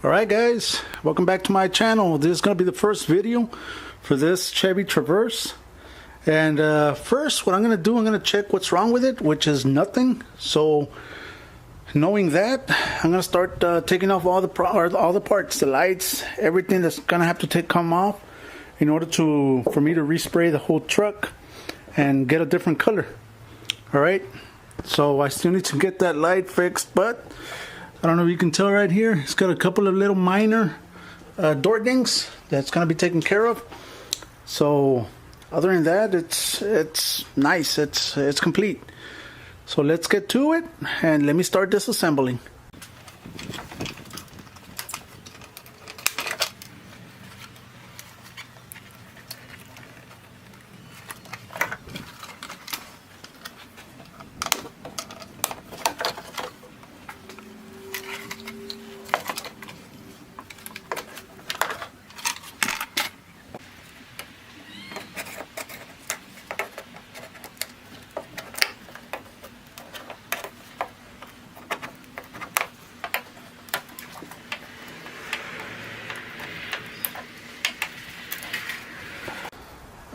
Alright guys, welcome back to my channel. This is going to be the first video for this Chevy Traverse. And first what I'm going to do, I'm going to check what's wrong with it, which is nothing. So knowing that, I'm going to start taking off all the parts, the lights, everything that's going to have to come off in order for me to respray the whole truck and get a different color. Alright, so I still need to get that light fixed, but I don't know if you can tell right here, it's got a couple of little minor door dings that's going to be taken care of. So other than that, it's nice, it's complete. So let's get to it and let me start disassembling.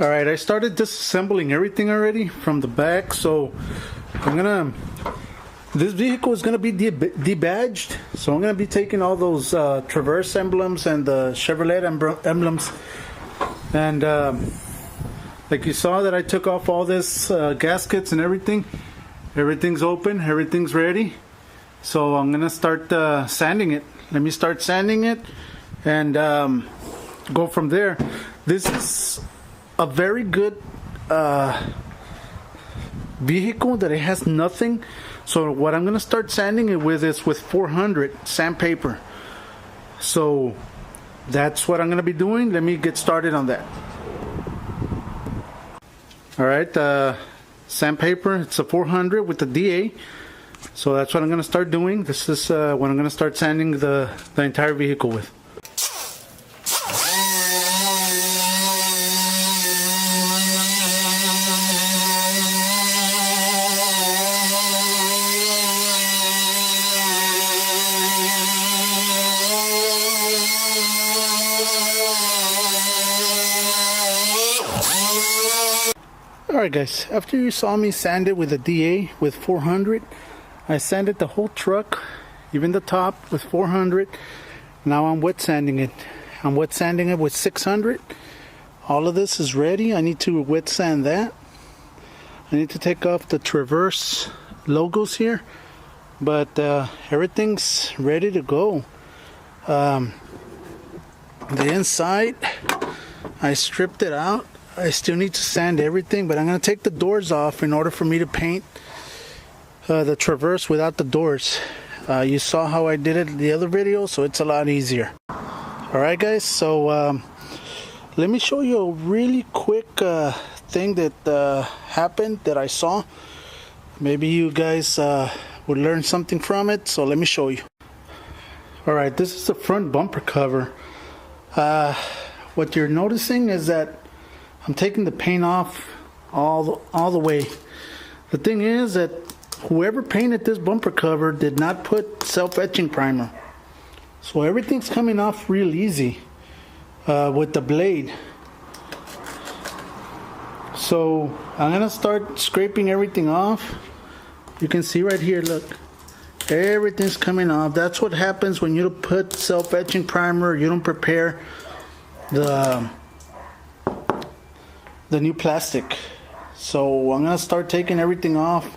Alright, I started disassembling everything already from the back, so this vehicle is gonna be debadged, so I'm gonna be taking all those Traverse emblems and the Chevrolet emblems, and like you saw that I took off all this gaskets and everything. Everything's open, everything's ready, so I'm gonna start sanding it. Let me start sanding it and go from there. This is a very good vehicle that it has nothing. So what I'm gonna start sanding it with is with 400 sandpaper. So that's what I'm gonna be doing. Let me get started on that. All right, sandpaper, it's a 400 with the DA. So that's what I'm gonna start doing. This is what I'm gonna start sanding the entire vehicle with. Alright guys, after you saw me sand it with a DA with 400, I sanded the whole truck, even the top with 400. Now I'm wet sanding it. I'm wet sanding it with 600. All of this is ready. I need to wet sand that. I need to take off the Traverse logos here, but everything's ready to go. The inside, I stripped it out. I still need to sand everything, but I'm going to take the doors off in order for me to paint the Traverse without the doors. You saw how I did it in the other video, so it's a lot easier. Alright guys, so let me show you a really quick thing that happened that I saw. Maybe you guys would learn something from it, so let me show you. Alright, this is the front bumper cover. What you're noticing is that I'm taking the paint off all the way. The thing is that whoever painted this bumper cover did not put self-etching primer. So everything's coming off real easy with the blade. So I'm gonna start scraping everything off. You can see right here, look. Everything's coming off. That's what happens when you don't put self-etching primer, you don't prepare the new plastic. So I'm gonna start taking everything off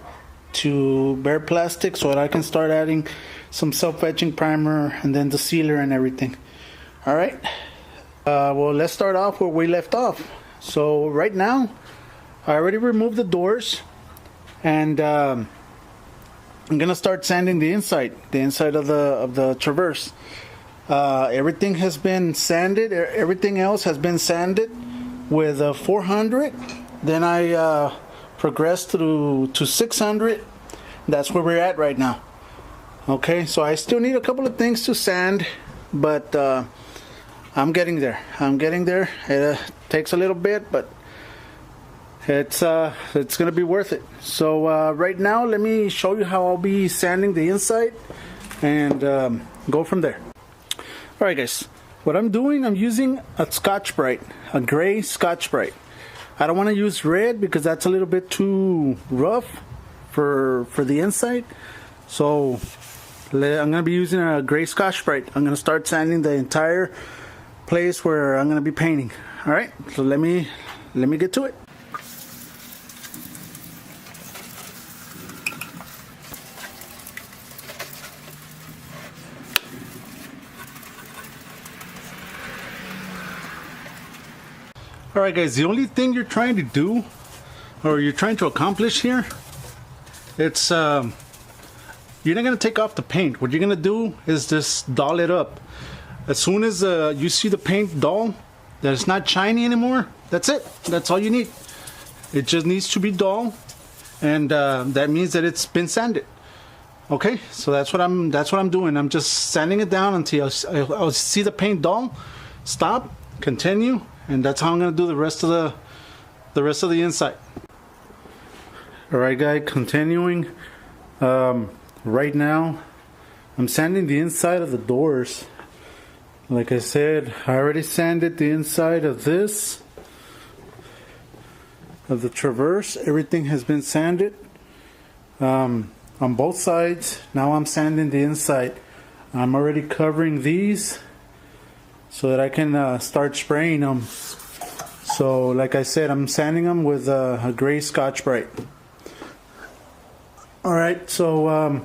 to bare plastic so that I can start adding some self-etching primer and then the sealer and everything. All right, well, let's start off where we left off. So right now I already removed the doors, and I'm gonna start sanding the inside of the Traverse. Everything has been sanded. Everything else has been sanded with a 400. Then I progressed to 600. That's where we're at right now. Okay, so I still need a couple of things to sand, but I'm getting there. It takes a little bit, but it's gonna be worth it. So right now, let me show you how I'll be sanding the inside and go from there. Alright guys, what I'm doing, I'm using a Scotch-Brite, a gray Scotch-Brite. I don't want to use red because that's a little bit too rough for the inside. So I'm going to be using a gray Scotch-Brite. I'm going to start sanding the entire place where I'm going to be painting. Alright, so let me get to it. Alright guys, the only thing you're trying to do, or you're trying to accomplish here, it's you're not going to take off the paint. What you're going to do is just doll it up. As soon as you see the paint dull, that it's not shiny anymore, that's it. That's all you need. It just needs to be dull, and that means that it's been sanded. Okay, so that's what I'm doing. I'm just sanding it down until I'll see the paint dull, stop, continue. And that's how I'm gonna do the rest of the inside. All right, guys, continuing. Right now, I'm sanding the inside of the doors. Like I said, I already sanded the inside of this, of the traverse. Everything has been sanded on both sides. Now I'm sanding the inside. I'm already covering these so that I can start spraying them. So like I said, I'm sanding them with a gray Scotch-Brite. Alright, so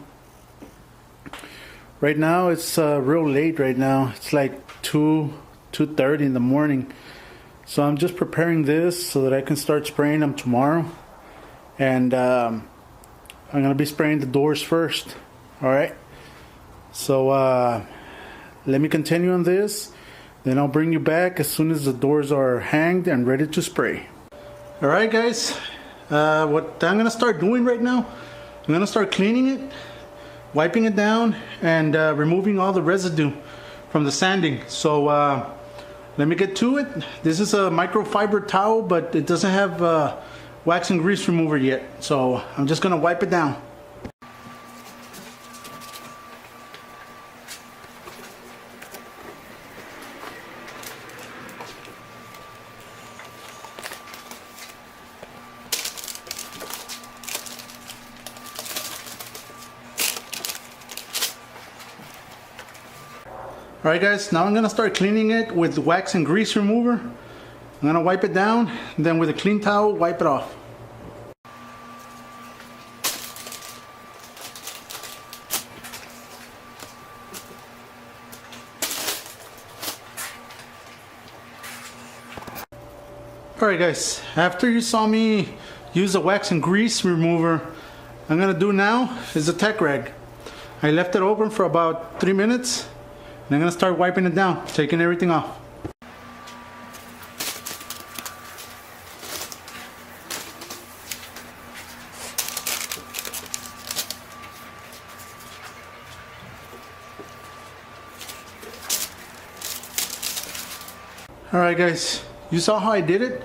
right now it's real late right now. It's like 2:30 in the morning. So I'm just preparing this so that I can start spraying them tomorrow. And I'm going to be spraying the doors first. Alright, so let me continue on this. Then I'll bring you back as soon as the doors are hanged and ready to spray. Alright guys, what I'm going to start doing right now, I'm going to start cleaning it, wiping it down, and removing all the residue from the sanding. So let me get to it. This is a microfiber towel, but it doesn't have wax and grease remover yet. So I'm just going to wipe it down. Alright guys, now I'm going to start cleaning it with wax and grease remover. I'm going to wipe it down, and then with a clean towel, wipe it off. Alright guys, after you saw me use the wax and grease remover, I'm going to do now is the tech rag. I left it open for about 3 minutes. And I'm going to start wiping it down, taking everything off. Alright guys, you saw how I did it.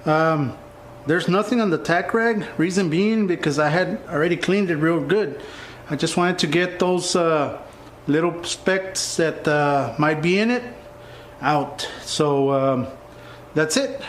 There's nothing on the tack rag. Reason being because I had already cleaned it real good. I just wanted to get those little specks that might be in it out. So that's it.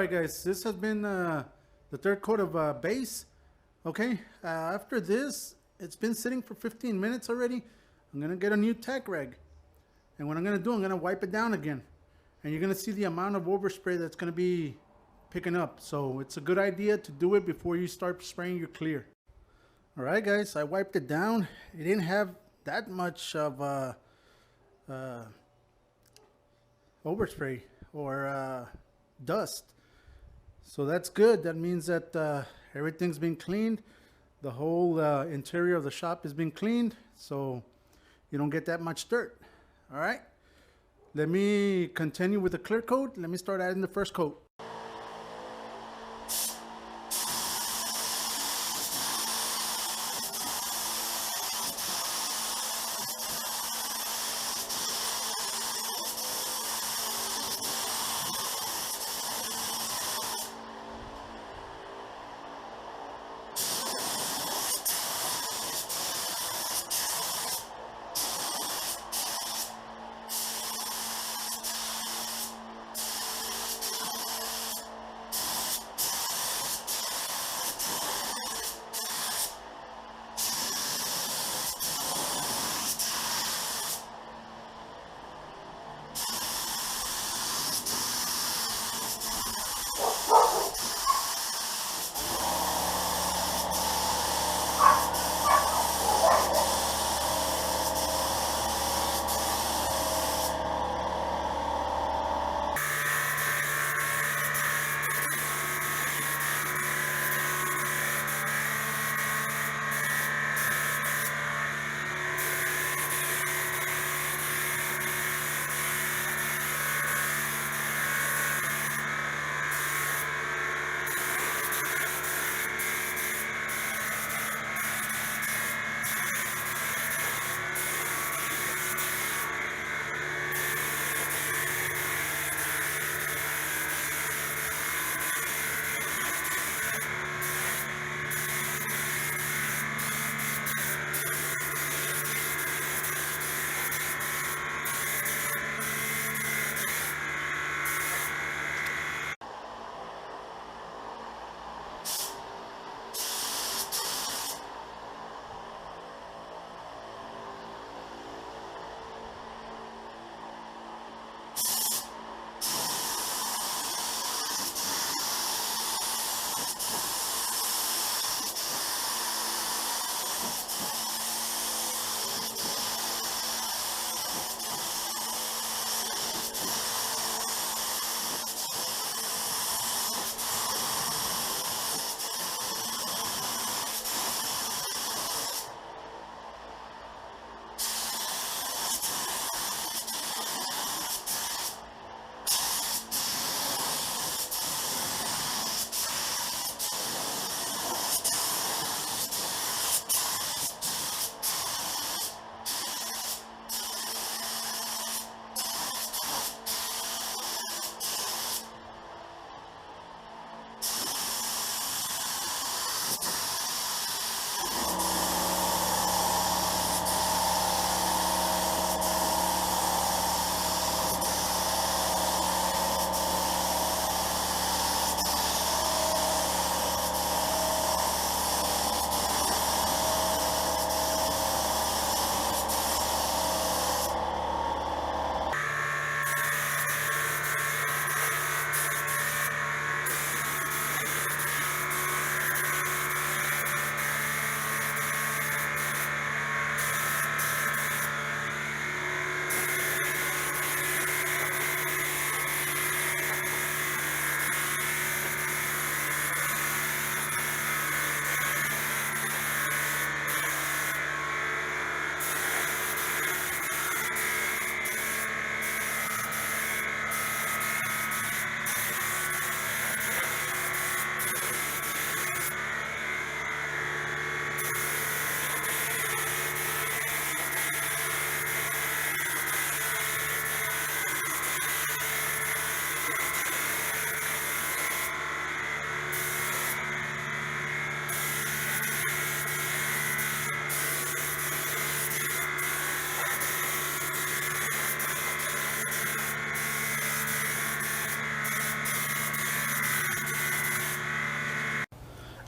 right, guys, this has been the third coat of base. Okay, after this, it's been sitting for 15 minutes already. I'm gonna get a new tack rag, and what I'm gonna do, I'm gonna wipe it down again, and you're gonna see the amount of overspray that's gonna be picking up. So it's a good idea to do it before you start spraying your clear. All right, guys, I wiped it down. It didn't have that much of overspray or dust, so that's good. That means that everything's been cleaned. The whole interior of the shop has been cleaned, so you don't get that much dirt. All right, let me continue with the clear coat. Let me start adding the first coat.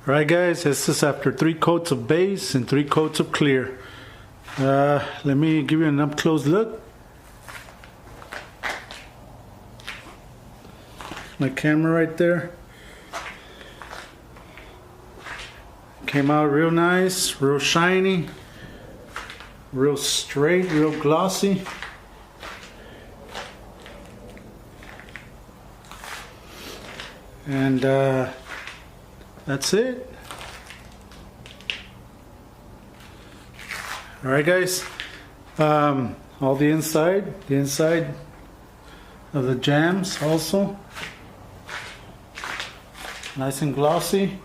Alright guys, this is after 3 coats of base and 3 coats of clear. Let me give you an up close look. My camera right there. Came out real nice, real shiny, real straight, real glossy. And that's it. Alright guys, all the inside of the jams also nice and glossy.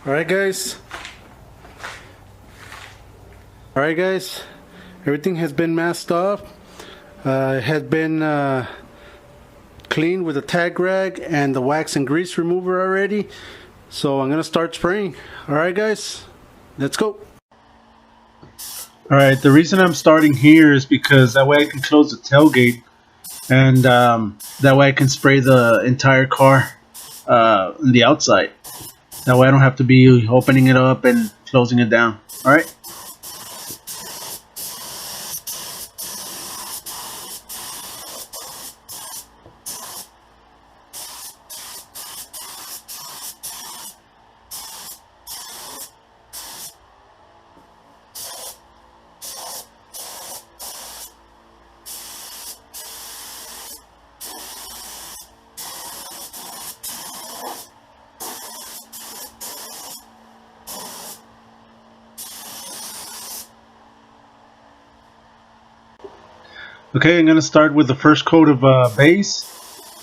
Alright guys, everything has been masked off. It has been cleaned with a tag rag and the wax and grease remover already. So I'm gonna start spraying. Alright guys, let's go. Alright, the reason I'm starting here is because that way I can close the tailgate and that way I can spray the entire car on the outside. That way I don't have to be opening it up and closing it down. Alright. Okay, I'm going to start with the first coat of base,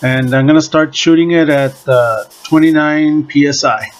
and I'm going to start shooting it at 29 psi.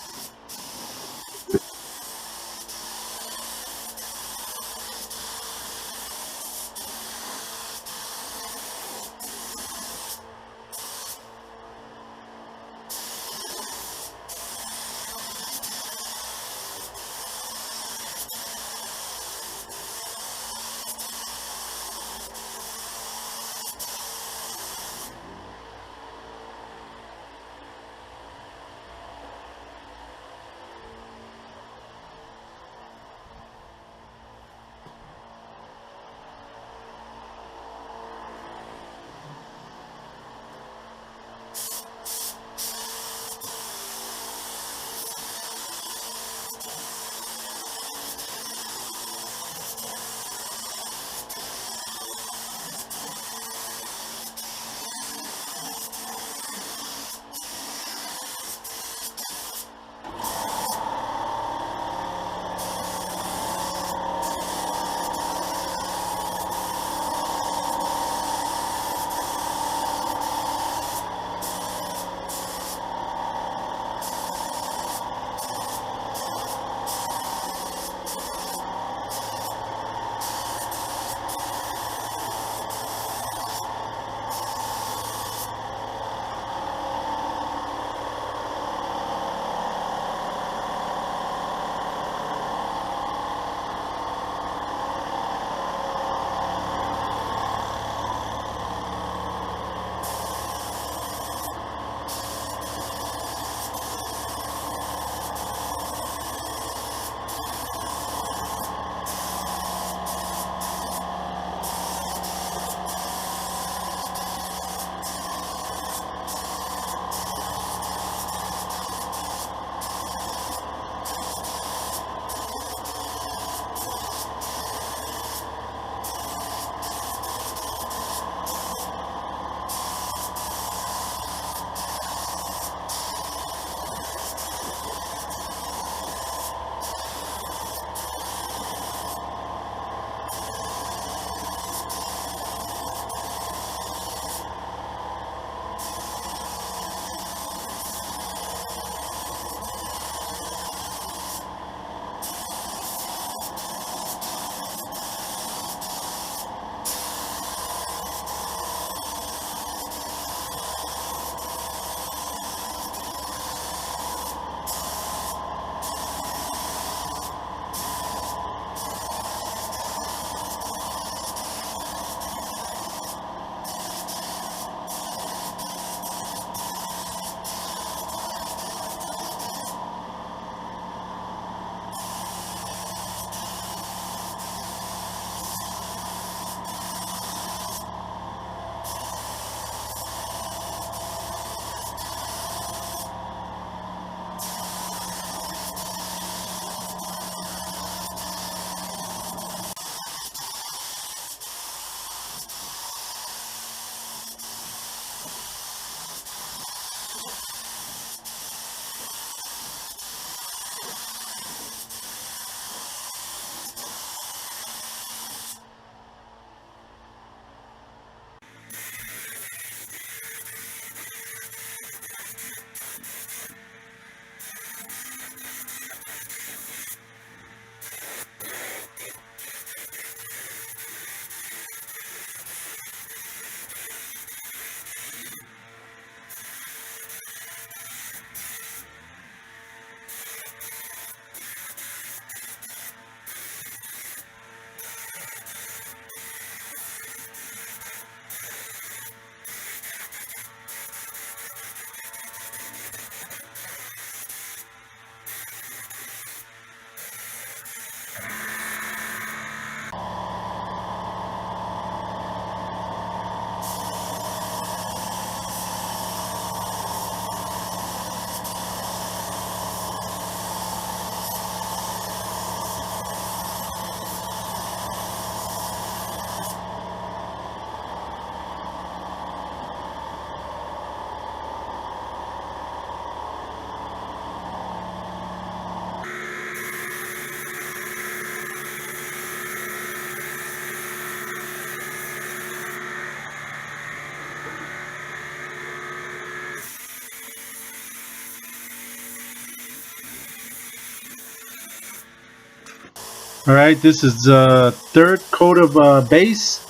All right, this is the third coat of base,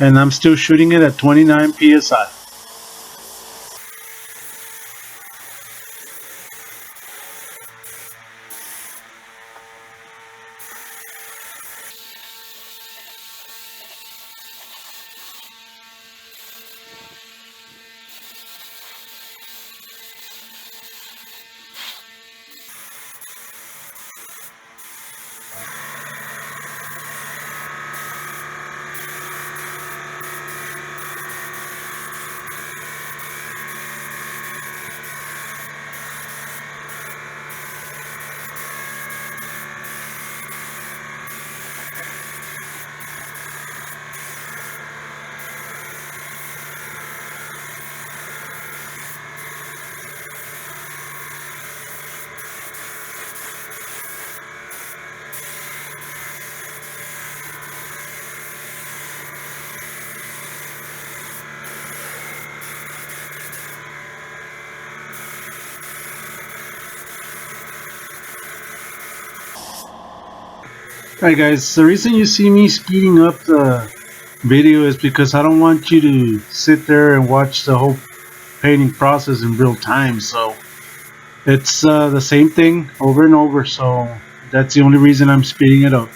and I'm still shooting it at 29 psi. Alright guys, the reason you see me speeding up the video is because I don't want you to sit there and watch the whole painting process in real time. So it's the same thing over and over, so that's the only reason I'm speeding it up.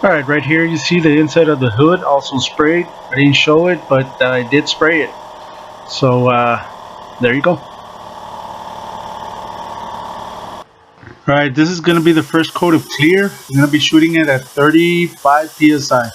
Alright, right here you see the inside of the hood also sprayed. I didn't show it, but I did spray it. So there you go. Alright, this is going to be the first coat of clear. I'm going to be shooting it at 35 psi.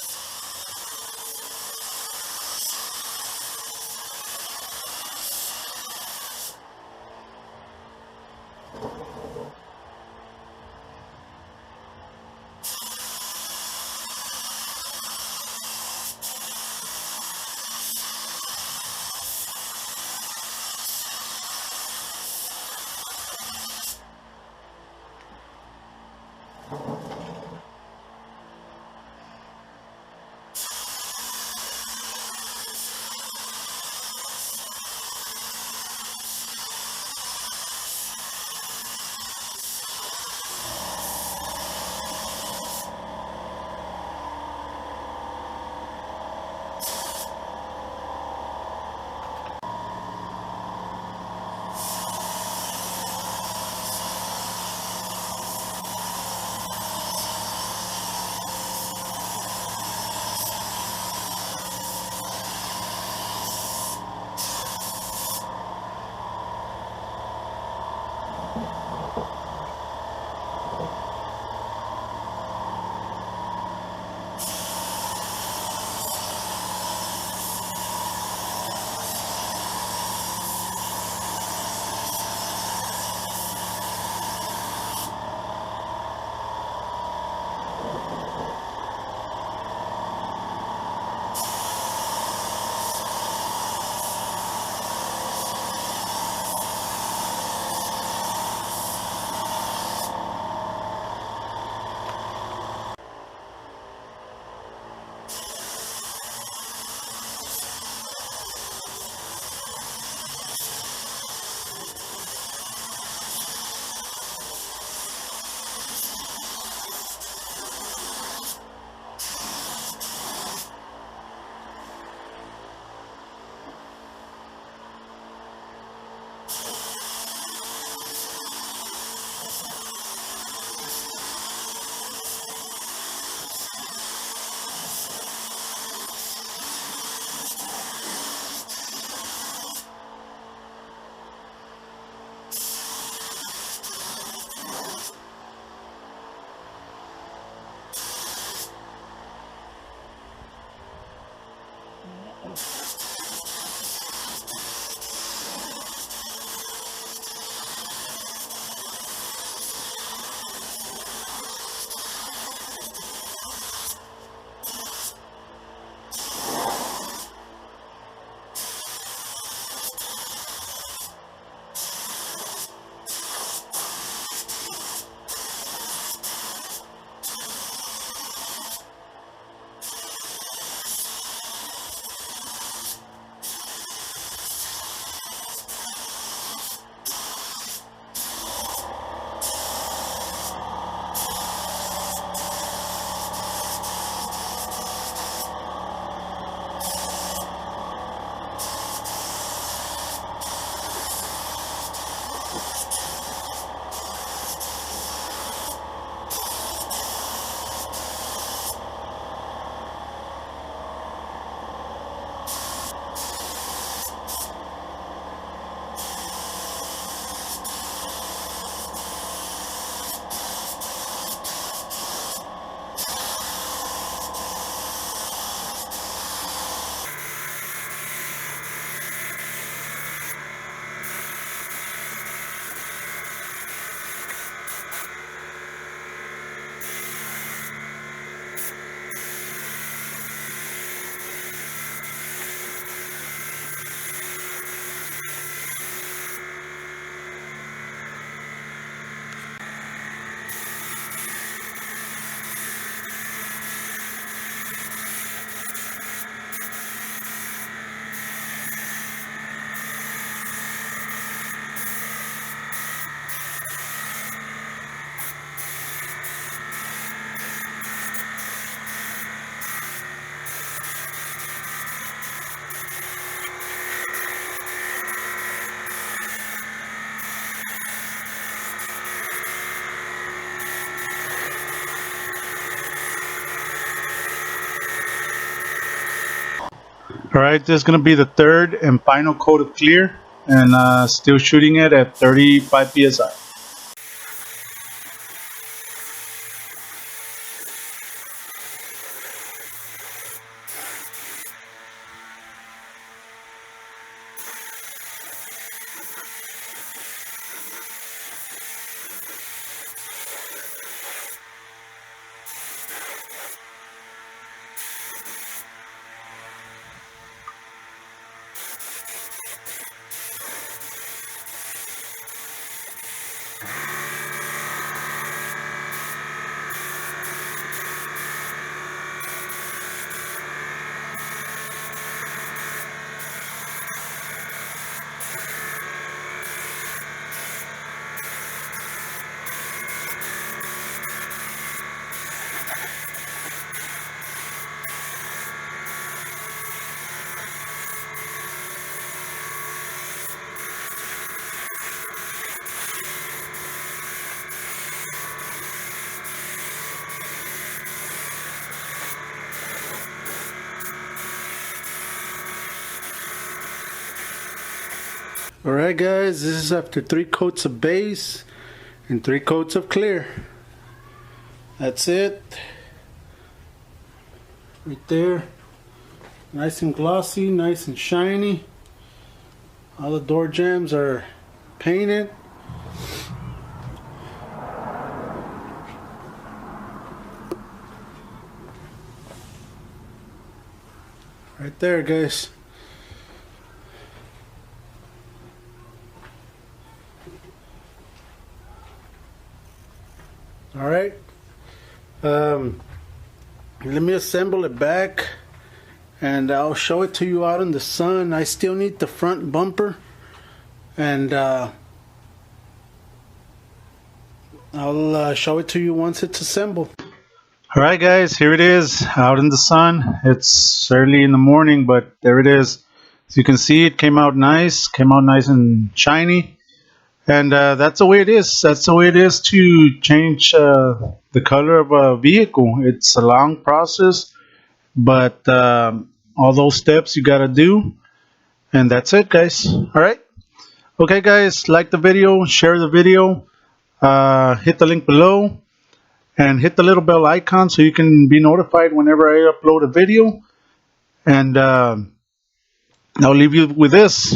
All right, this is going to be the third and final coat of clear, and still shooting it at 35 psi. Alright guys, this is after 3 coats of base and 3 coats of clear. That's it. Right there. Nice and glossy, nice and shiny. All the door jambs are painted. Right there guys. Alright, let me assemble it back and I'll show it to you out in the sun. I still need the front bumper, and I'll show it to you once it's assembled. All right, guys, here it is out in the sun. It's early in the morning, but there it is. As you can see, it came out nice and shiny. And that's the way it is. That's the way it is to change the color of a vehicle. It's a long process, but all those steps you got to do. And that's it, guys. All right. Okay, guys, like the video, share the video, hit the link below, and hit the little bell icon so you can be notified whenever I upload a video. And I'll leave you with this.